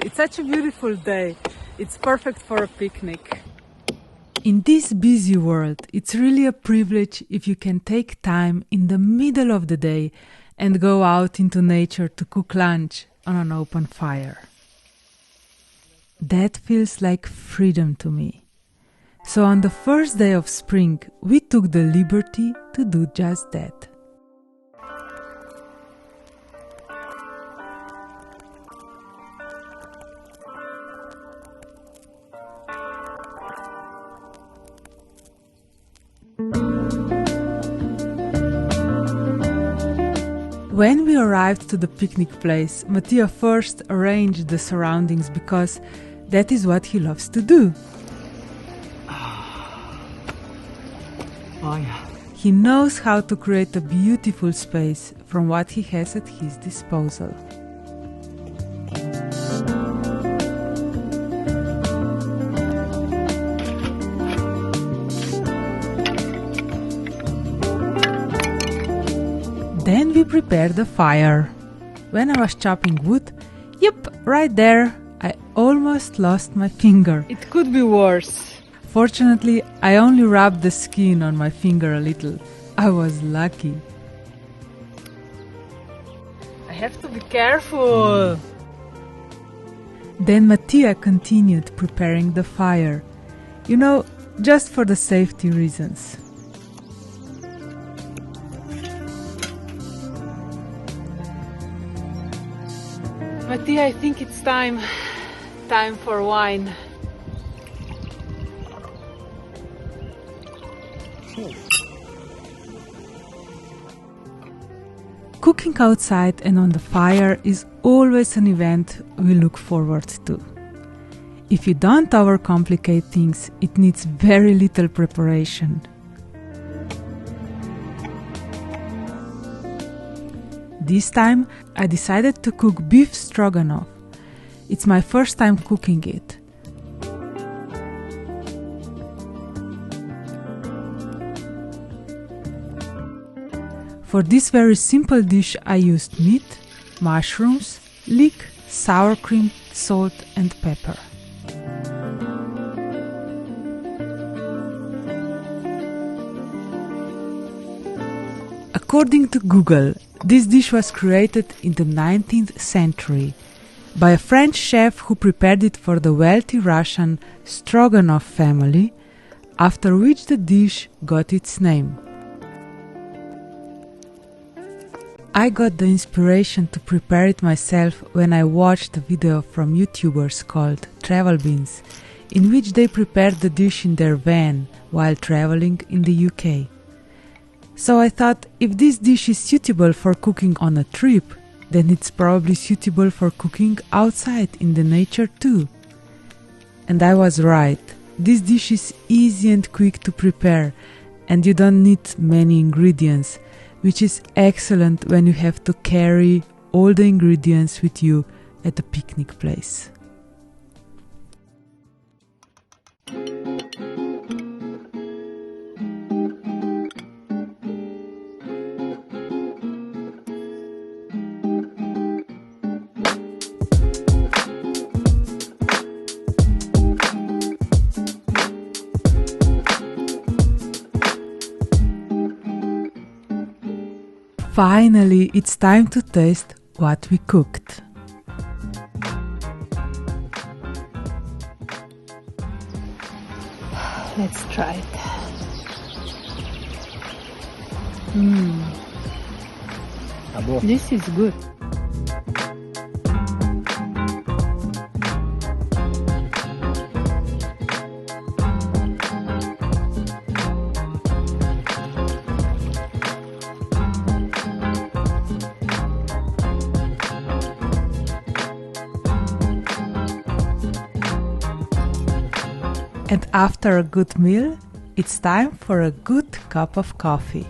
It's such a beautiful day. It's perfect for a picnic. In this busy world, it's really a privilege if you can take time in the middle of the day and go out into nature to cook lunch on an open fire. That feels like freedom to me. So on the first day of spring, we took the liberty to do just that. When we arrived to the picnic place, Mattia first arranged the surroundings because that is what he loves to do. Oh yeah. He knows how to create a beautiful space from what he has at his disposal. Then we prepared the fire. When I was chopping wood, right there, I almost lost my finger. It could be worse. Fortunately, I only rubbed the skin on my finger a little. I was lucky. I have to be careful. Then Mattia continued preparing the fire. Just for the safety reasons. Mattia, I think it's time for wine. Cooking outside and on the fire is always an event we look forward to. If you don't overcomplicate things, it needs very little preparation. This time, I decided to cook beef stroganoff. It's my first time cooking it. For this very simple dish, I used meat, mushrooms, leek, sour cream, salt and pepper. According to Google, this dish was created in the 19th century by a French chef who prepared it for the wealthy Russian Stroganoff family, after which the dish got its name. I got the inspiration to prepare it myself when I watched a video from YouTubers called Travel Beans, in which they prepared the dish in their van while traveling in the UK. So I thought, if this dish is suitable for cooking on a trip, then it's probably suitable for cooking outside in the nature too. And I was right. This dish is easy and quick to prepare, and you don't need many ingredients, which is excellent when you have to carry all the ingredients with you at a picnic place. Finally, it's time to taste what we cooked. Let's try it. This is good. And after a good meal, it's time for a good cup of coffee.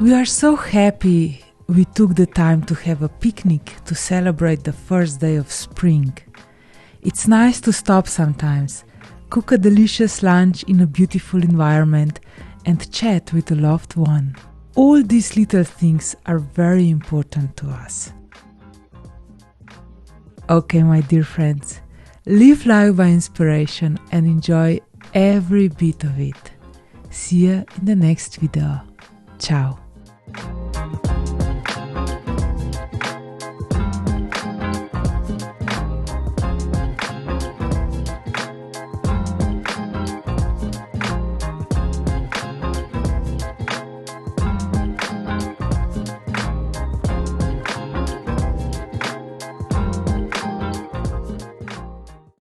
We are so happy We took the time to have a picnic to celebrate the first day of spring. It's nice to stop sometimes, cook a delicious lunch in a beautiful environment, and chat with a loved one. All these little things are very important to us. Okay, my dear friends, live life by inspiration and enjoy every bit of it. See you in the next video. Ciao.